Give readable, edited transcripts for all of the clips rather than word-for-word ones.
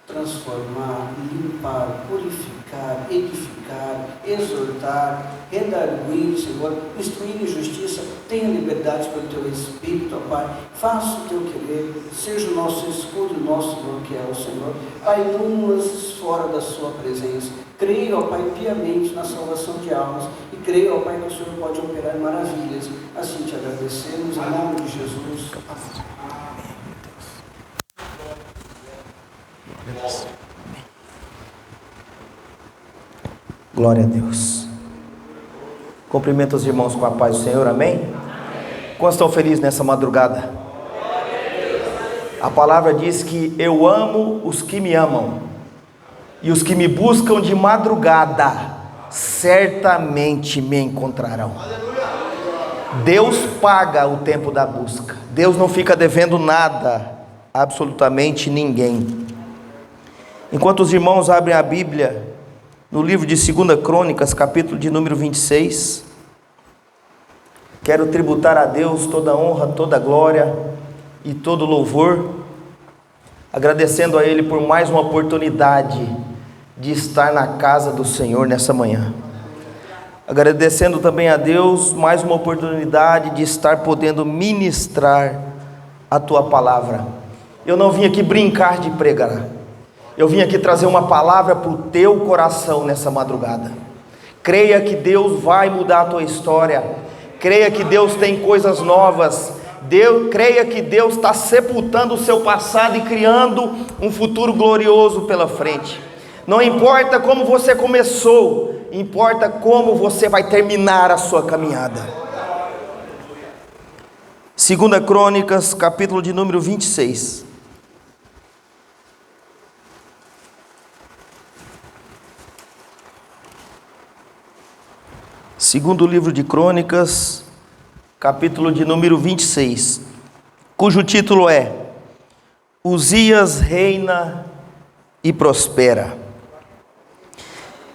transformar, limpar, purificar, edificar, exortar, redarguir, Senhor, instruir em justiça. Tenha liberdade pelo Teu Espírito, ó Pai. Faça o Teu querer, seja o nosso escudo, o nosso bloqueio, Senhor. Pai, não lances fora da Sua presença. Creio, ó Pai, piamente na salvação de almas. E creio, ó Pai, que o Senhor pode operar maravilhas. Assim te agradecemos, em nome de Jesus. Amém. Glória a Deus. Cumprimento os irmãos com a paz do Senhor, amém? Amém. Quantos estão felizes nessa madrugada? A palavra diz que eu amo os que me amam, e os que me buscam de madrugada certamente me encontrarão. Deus paga o tempo da busca. Deus não fica devendo nada, absolutamente ninguém. Enquanto os irmãos abrem a Bíblia no livro de 2 Crônicas, capítulo de número 26, quero tributar a Deus toda a honra, toda a glória e todo o louvor, agradecendo a Ele por mais uma oportunidade de estar na casa do Senhor nessa manhã. Agradecendo também a Deus mais uma oportunidade de estar podendo ministrar a Tua palavra. Eu não vim aqui brincar de pregar. Eu vim aqui trazer uma palavra para o teu coração nessa madrugada. Creia que Deus vai mudar a tua história. Creia que Deus tem coisas novas. Creia que Deus está sepultando o seu passado e criando um futuro glorioso pela frente. Não importa como você começou, importa como você vai terminar a sua caminhada. 2 Crônicas, capítulo de número 26. Segundo livro de Crônicas, capítulo de número 26, cujo título é Uzias reina e prospera.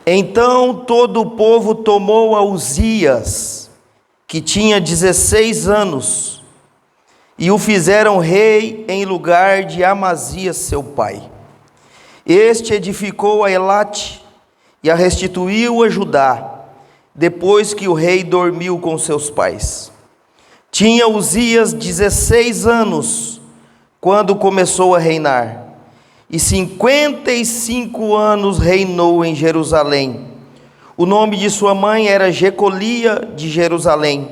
Então todo o povo tomou a Uzias, que tinha 16 anos, e o fizeram rei em lugar de Amazias seu pai. Este edificou a Elate e a restituiu a Judá, depois que o rei dormiu com seus pais. Tinha Uzias 16 anos, quando começou a reinar, e 55 anos reinou em Jerusalém. O nome de sua mãe era Jecolia de Jerusalém,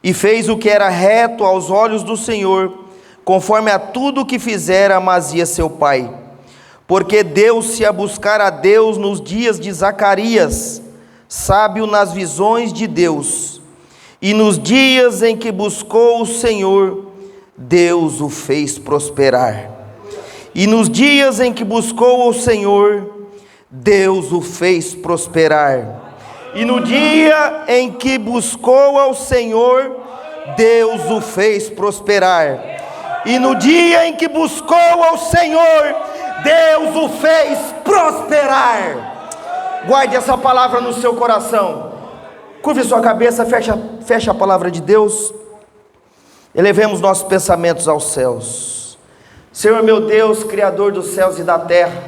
e fez o que era reto aos olhos do Senhor, conforme a tudo que fizera Amazias seu pai, porque deu-se a buscar a Deus nos dias de Zacarias, sábio nas visões de Deus, e nos dias em que buscou o Senhor, Deus o fez prosperar. E nos dias em que buscou o Senhor, Deus o fez prosperar. E no dia em que buscou ao Senhor, Deus o fez prosperar. E no dia em que buscou ao Senhor, Deus o fez prosperar. Guarde essa palavra no seu coração. Curve sua cabeça, feche a palavra de Deus. Elevemos nossos pensamentos aos céus. Senhor meu Deus, Criador dos céus e da terra,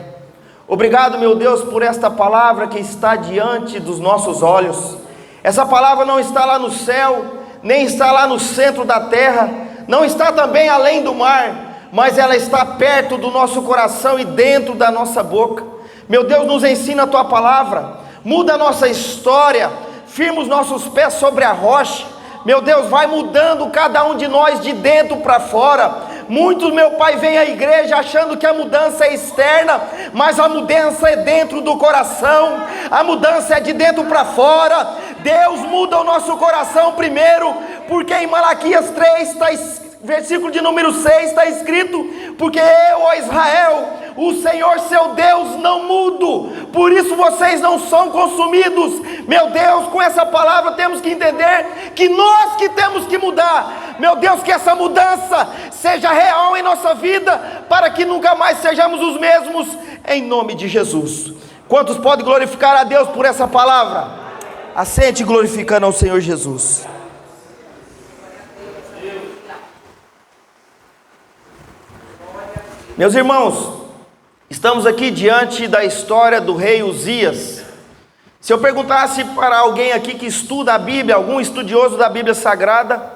obrigado, meu Deus, por esta palavra que está diante dos nossos olhos. Essa palavra não está lá no céu, nem está lá no centro da terra, não está também além do mar, mas ela está perto do nosso coração e dentro da nossa boca. Meu Deus, nos ensina a Tua palavra, muda a nossa história, firma os nossos pés sobre a rocha. Meu Deus, vai mudando cada um de nós de dentro para fora. Muitos, meu Pai, vêm à igreja achando que a mudança é externa, mas a mudança é dentro do coração, a mudança é de dentro para fora. Deus muda o nosso coração primeiro, porque em Malaquias 3, versículo de número 6, está escrito: porque eu, ó Israel, o Senhor seu Deus, não mudo, por isso vocês não são consumidos. Meu Deus, com essa palavra temos que entender que nós que temos que mudar. Meu Deus, que essa mudança seja real em nossa vida, para que nunca mais sejamos os mesmos, em nome de Jesus. Quantos podem glorificar a Deus por essa palavra? Assente glorificando ao Senhor Jesus. Meus irmãos, Estamos aqui diante da história do rei Uzias. Se eu perguntasse para alguém aqui que estuda a Bíblia, algum estudioso da Bíblia Sagrada,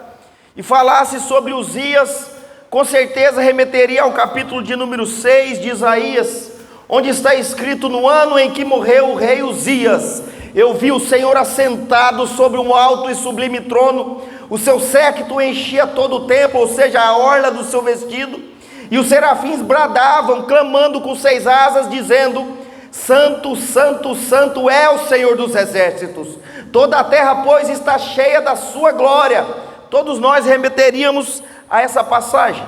e falasse sobre Uzias, com certeza remeteria ao capítulo de número 6 de Isaías, onde está escrito: no ano em que morreu o rei Uzias, eu vi o Senhor assentado sobre um alto e sublime trono, o seu séquito enchia todo o templo, ou seja, a orla do seu vestido, e os serafins bradavam, clamando com 6 asas, dizendo: Santo, Santo, Santo é o Senhor dos exércitos, toda a terra, pois, está cheia da sua glória. Todos nós remeteríamos a essa passagem,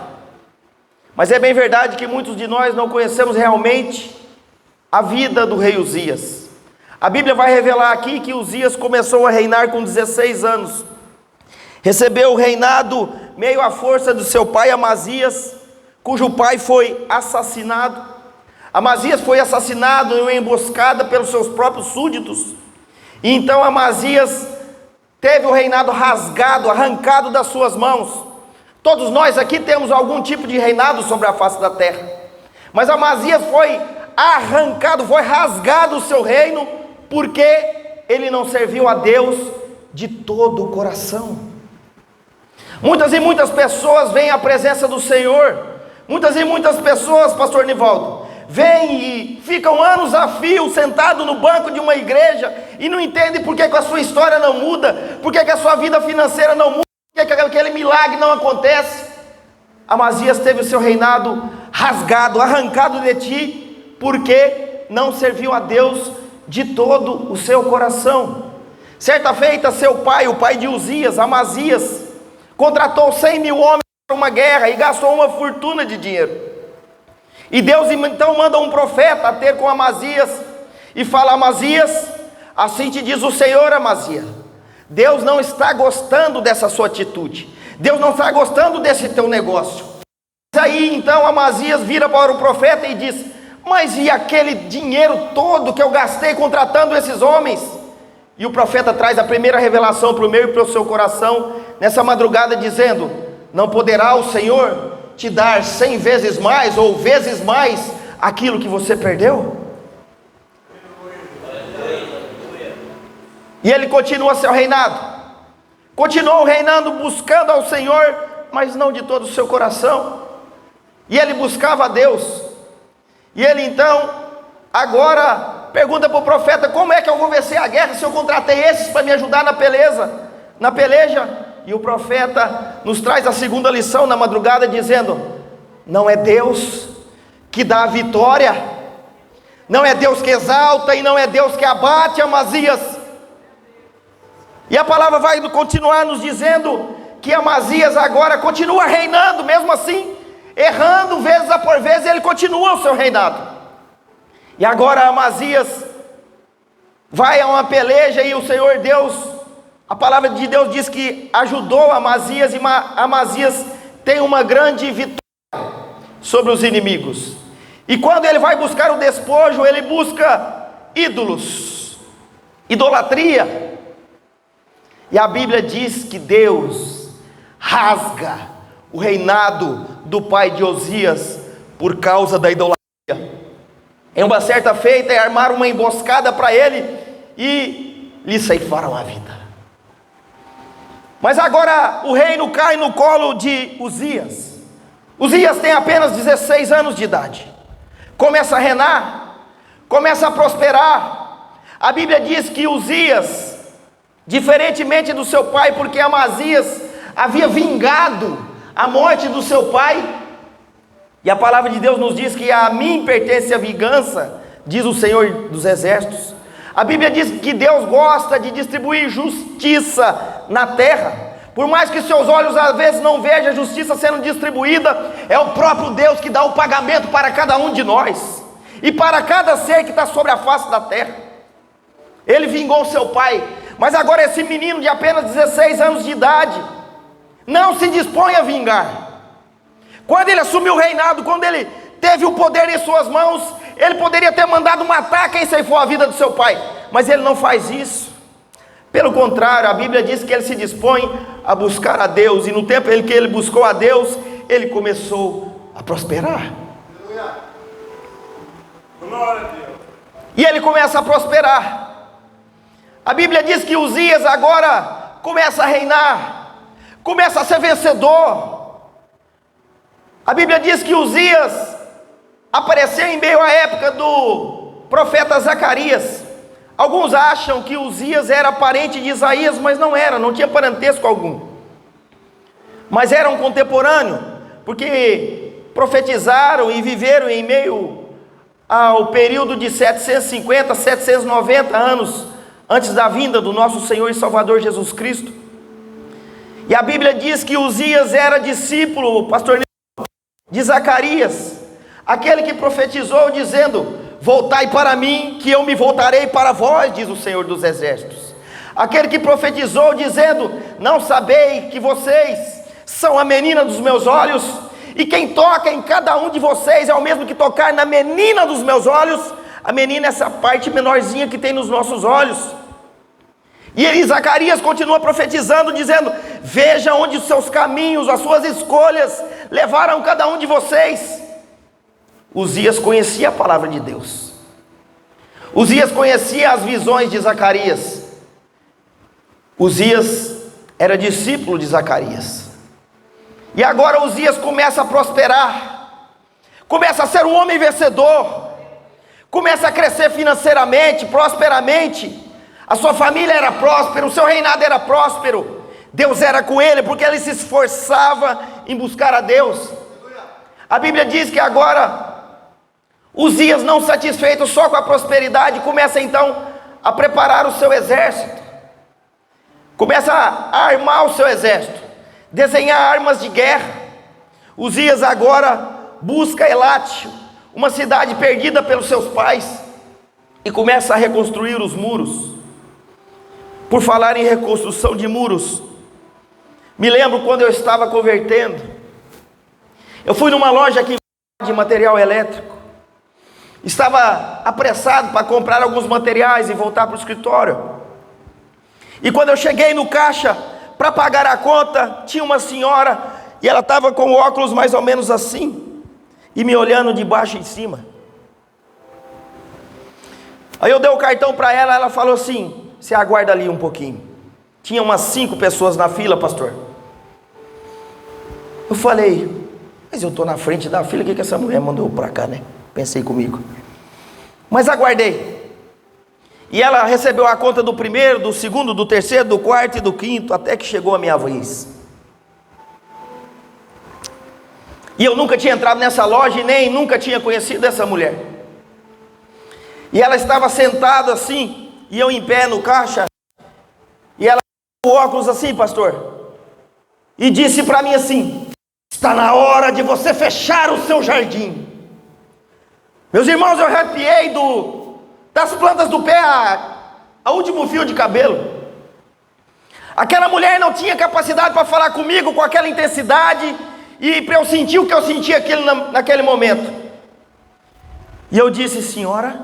mas é bem verdade que muitos de nós não conhecemos realmente a vida do rei Uzias. A Bíblia vai revelar aqui que Uzias começou a reinar com 16 anos, recebeu o reinado meio à força do seu pai Amazias, cujo pai foi assassinado. Amazias foi assassinado em uma emboscada pelos seus próprios súditos, e então Amazias teve o reinado rasgado, arrancado das suas mãos. Todos nós aqui temos algum tipo de reinado sobre a face da terra, mas Amazias foi arrancado, foi rasgado o seu reino, porque ele não serviu a Deus de todo o coração. Muitas e muitas pessoas vêm à presença do Senhor, muitas e muitas pessoas, pastor Nivaldo, vêm e ficam anos a fio sentado no banco de uma igreja e não entendem por que a sua história não muda, por que a sua vida financeira não muda, por que aquele milagre não acontece. Amazias teve o seu reinado rasgado, arrancado de ti, porque não serviu a Deus de todo o seu coração. Certa feita, seu pai, o pai de Uzias, Amazias, contratou 100.000 homens para uma guerra e gastou uma fortuna de dinheiro. E Deus então manda um profeta ter com Amazias e fala: Amazias, assim te diz o Senhor, Amazias, Deus não está gostando dessa sua atitude, Deus não está gostando desse teu negócio. Aí então Amazias vira para o profeta e diz: mas e aquele dinheiro todo que eu gastei contratando esses homens? E o profeta traz a primeira revelação para o meu e para o seu coração nessa madrugada, dizendo: não poderá o Senhor te dar 100 vezes mais ou vezes mais aquilo que você perdeu? E ele continua seu reinado, continuou reinando, buscando ao Senhor, mas não de todo o seu coração. E ele buscava a Deus. E ele então agora pergunta para o profeta: como é que eu vou vencer a guerra se eu contratei esses para me ajudar na peleja? E o profeta nos traz a segunda lição na madrugada, dizendo: não é Deus que dá a vitória, não é Deus que exalta e não é Deus que abate, Amazias. E a palavra vai continuar nos dizendo que Amazias agora continua reinando, mesmo assim, errando vezes após vezes, ele continua o seu reinado. E agora Amazias vai a uma peleja e o Senhor Deus, a palavra de Deus diz que ajudou Amazias, e Amazias tem uma grande vitória sobre os inimigos. E quando ele vai buscar o despojo, ele busca ídolos, idolatria. E a Bíblia diz que Deus rasga o reinado do pai de Uzias por causa da idolatria. Em uma certa feita, armaram uma emboscada para ele e lhe ceifaram a vida. Mas agora o reino cai no colo de Uzias. Uzias tem apenas 16 anos de idade, começa a reinar, começa a prosperar. A Bíblia diz que Uzias, diferentemente do seu pai, porque Amazias havia vingado a morte do seu pai, e a palavra de Deus nos diz que a mim pertence a vingança, diz o Senhor dos exércitos. A Bíblia diz que Deus gosta de distribuir justiça na terra. Por mais que seus olhos às vezes não vejam a justiça sendo distribuída, é o próprio Deus que dá o pagamento para cada um de nós e para cada ser que está sobre a face da terra. Ele vingou seu pai, mas agora esse menino de apenas 16 anos de idade não se dispõe a vingar. Quando ele assumiu o reinado, quando ele teve o poder em suas mãos, ele poderia ter mandado matar quem ceifou a vida do seu pai, mas ele não faz isso. Pelo contrário, a Bíblia diz que ele se dispõe a buscar a Deus, e no tempo em que ele buscou a Deus, ele começou a prosperar. E ele começa a prosperar. A Bíblia diz que Uzias agora começa a reinar, começa a ser vencedor. A Bíblia diz que Uzias apareceu em meio à época do profeta Zacarias. Alguns acham que Uzias era parente de Isaías, mas não era, não tinha parentesco algum. Mas era um contemporâneo, porque profetizaram e viveram em meio ao período de 750, 790 anos antes da vinda do nosso Senhor e Salvador Jesus Cristo. E a Bíblia diz que Uzias era discípulo, pastor, de Zacarias, aquele que profetizou dizendo: voltai para mim, que eu me voltarei para vós, diz o Senhor dos Exércitos. Aquele que profetizou dizendo: não sabei que vocês são a menina dos meus olhos, e quem toca em cada um de vocês é o mesmo que tocar na menina dos meus olhos. A menina é essa parte menorzinha que tem nos nossos olhos. E Zacarias continua profetizando, dizendo: veja onde os seus caminhos, as suas escolhas levaram cada um de vocês. Uzias conhecia a palavra de Deus. Uzias conhecia as visões de Zacarias. Uzias era discípulo de Zacarias. E agora Uzias começa a prosperar, começa a ser um homem vencedor, começa a crescer financeiramente, prosperamente. A sua família era próspera, o seu reinado era próspero. Deus era com ele, porque ele se esforçava em buscar a Deus. A Bíblia diz que agora Uzias, não satisfeito só com a prosperidade, começa então a preparar o seu exército, começa a armar o seu exército, desenhar armas de guerra. Uzias agora busca Elate, uma cidade perdida pelos seus pais, e começa a reconstruir os muros. Por falar em reconstrução de muros, me lembro quando eu estava convertendo, eu fui numa loja aqui de material elétrico, estava apressado para comprar alguns materiais e voltar para o escritório. E quando eu cheguei no caixa para pagar a conta, tinha uma senhora, e ela estava com o óculos mais ou menos assim, e me olhando de baixo em cima. Aí eu dei o cartão para ela, ela falou assim: você aguarda ali um pouquinho. Tinha umas 5 pessoas na fila, pastor. Eu falei: mas eu estou na frente da fila, o que essa mulher mandou para cá, né? Pensei comigo. Mas aguardei. E ela recebeu a conta do primeiro, do segundo, do terceiro, do quarto e do quinto, até que chegou a minha vez. E eu nunca tinha entrado nessa loja e nem nunca tinha conhecido essa mulher. E ela estava sentada assim, e eu em pé no caixa, e ela com o óculos assim, pastor, e disse para mim assim: está na hora de você fechar o seu jardim. Meus irmãos, eu arrepiei das plantas do pé a último fio de cabelo. Aquela mulher não tinha capacidade para falar comigo com aquela intensidade, e para eu sentir o que eu sentia naquele momento. E eu disse: senhora,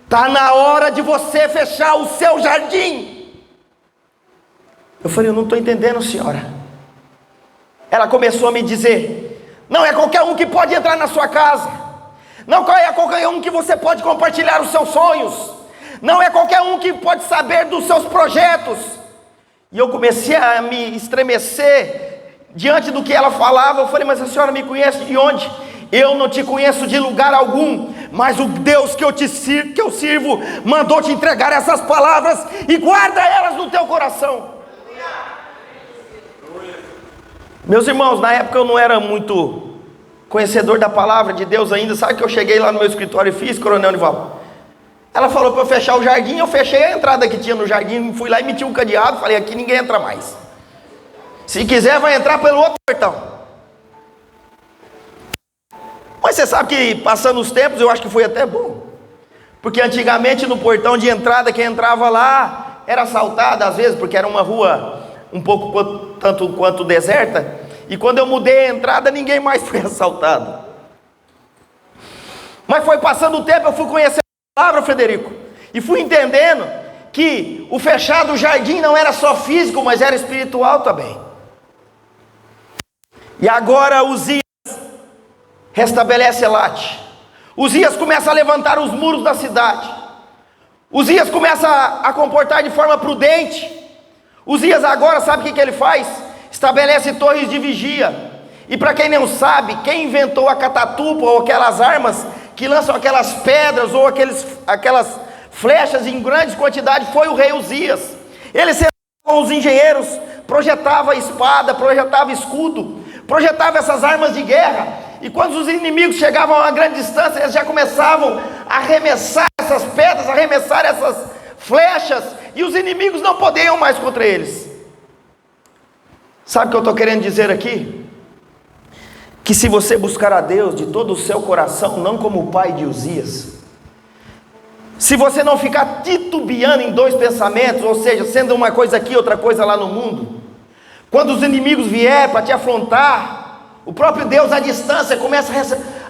está na hora de você fechar o seu jardim. Eu falei: eu não estou entendendo, senhora. Ela começou a me dizer: não é qualquer um que pode entrar na sua casa, não é qualquer um que você pode compartilhar os seus sonhos, não é qualquer um que pode saber dos seus projetos. E eu comecei a me estremecer diante do que ela falava. Eu falei: mas a senhora me conhece de onde? Eu não te conheço de lugar algum, mas o Deus que eu sirvo mandou te entregar essas palavras, e guarda elas no teu coração. Meus irmãos, na época eu não era muito conhecedor da palavra de Deus ainda. Sabe que eu cheguei lá no meu escritório e fiz, Coronel Nival? Ela falou para eu fechar o jardim, eu fechei a entrada que tinha no jardim, fui lá e meti um cadeado, falei: aqui ninguém entra mais. Se quiser vai entrar pelo outro portão. Mas você sabe que passando os tempos, eu acho que foi até bom, porque antigamente no portão de entrada, quem entrava lá era assaltado às vezes, porque era uma rua um pouco tanto quanto deserta, e quando eu mudei a entrada, ninguém mais foi assaltado. Mas foi passando o tempo, eu fui conhecendo a palavra, Frederico, e fui entendendo que o fechado do jardim não era só físico, mas era espiritual também. E agora Uzias restabelece Elate. Uzias começa a levantar os muros da cidade. Uzias começa a comportar de forma prudente. Uzias agora, sabe o que ele faz? Estabelece torres de vigia. E para quem não sabe, quem inventou a catatupa ou aquelas armas que lançam aquelas pedras ou aquelas flechas em grandes quantidades foi o rei Uzias. Ele sentava com os engenheiros, projetava espada, projetava escudo, projetava essas armas de guerra. E quando os inimigos chegavam a uma grande distância, eles já começavam a arremessar essas pedras, a arremessar essas flechas, e os inimigos não podiam mais contra eles. Sabe o que eu estou querendo dizer aqui? Que se você buscar a Deus de todo o seu coração, não como o pai de Uzias, se você não ficar titubeando em dois pensamentos, ou seja, sendo uma coisa aqui, outra coisa lá no mundo, quando os inimigos vierem para te afrontar, o próprio Deus à distância começa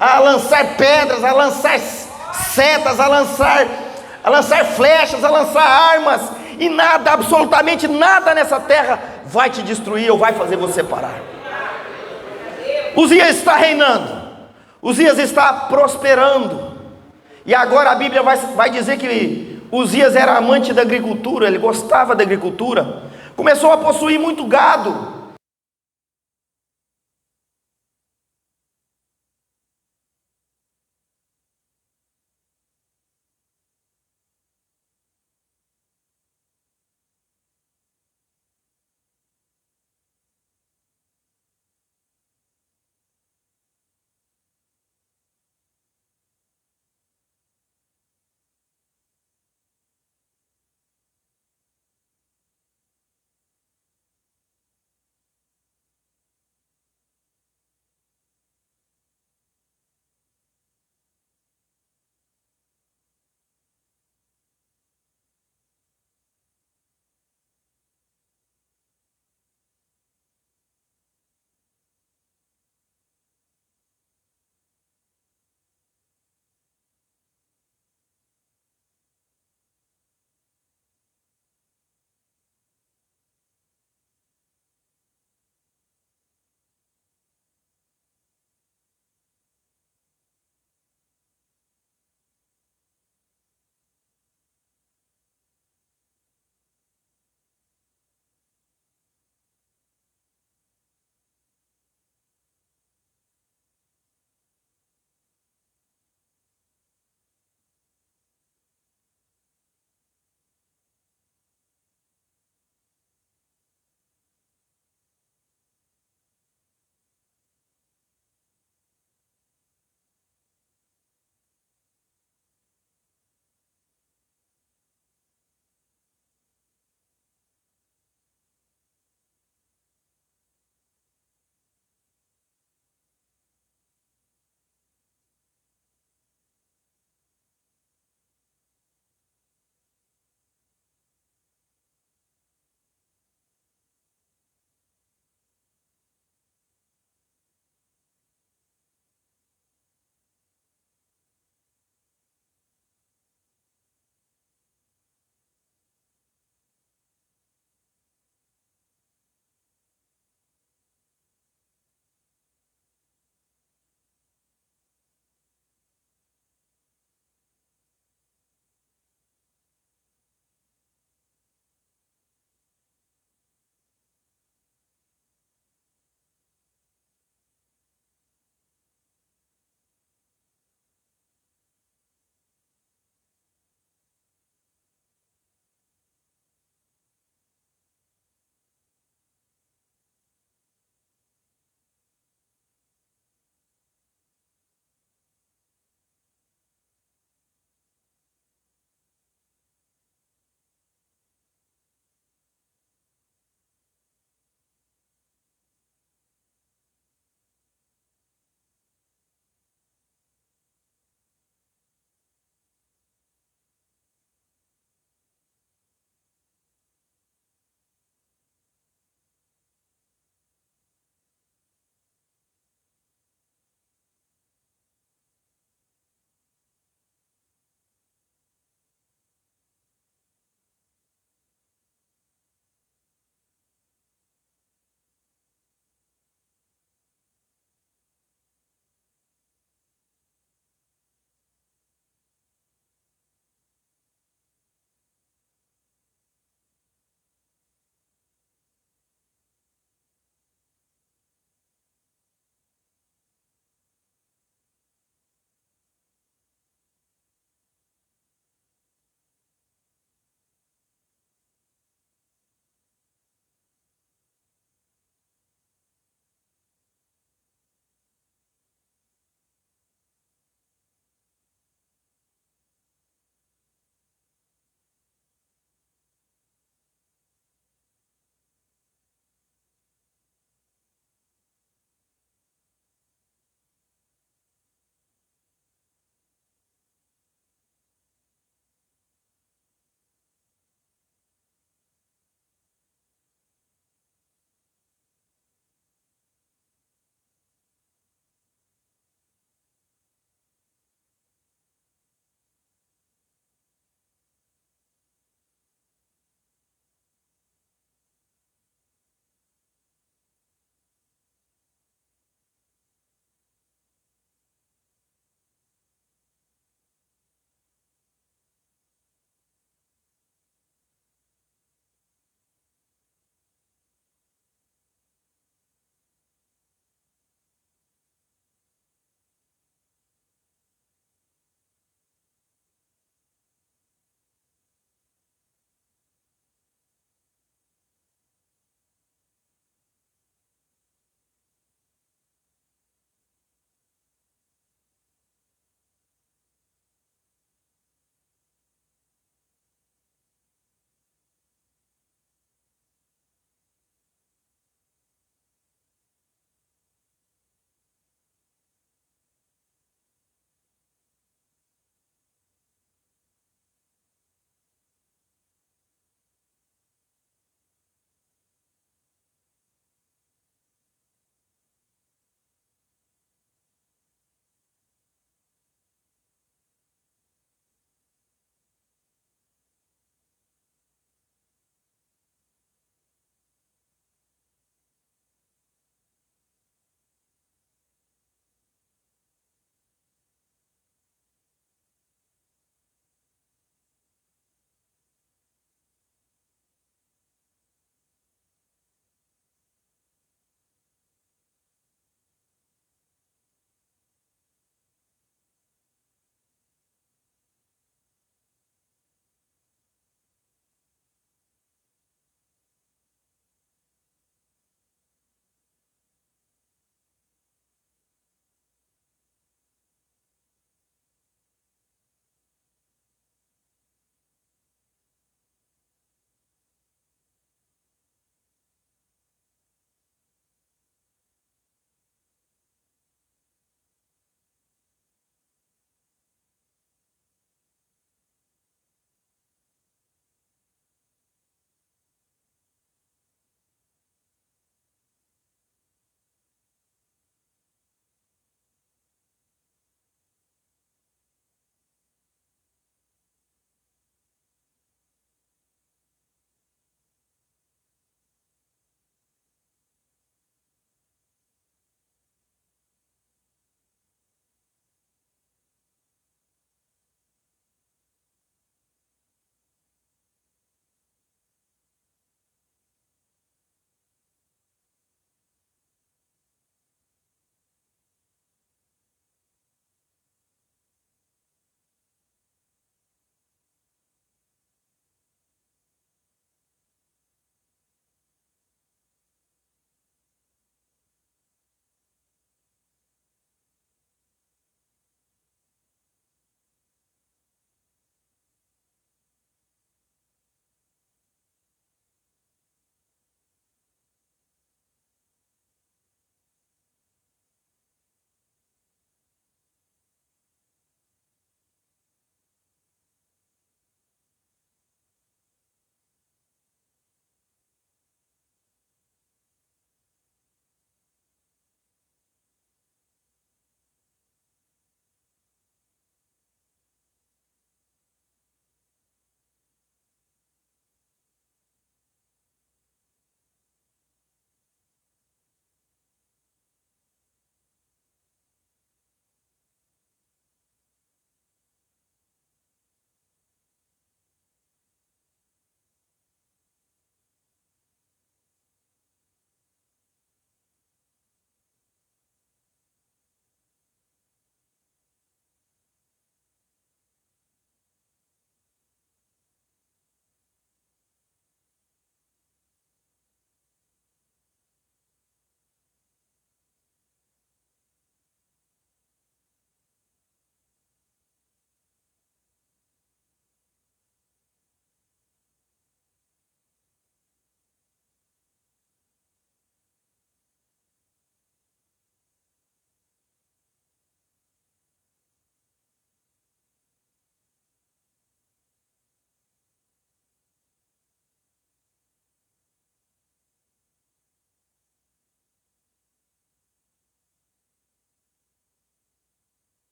a lançar pedras, a lançar setas, a lançar flechas, a lançar armas, e nada, absolutamente nada nessa terra vai te destruir ou vai fazer você parar. Uzias está reinando, Uzias está prosperando, e agora a Bíblia vai dizer que Uzias era amante da agricultura, ele gostava da agricultura, começou a possuir muito gado,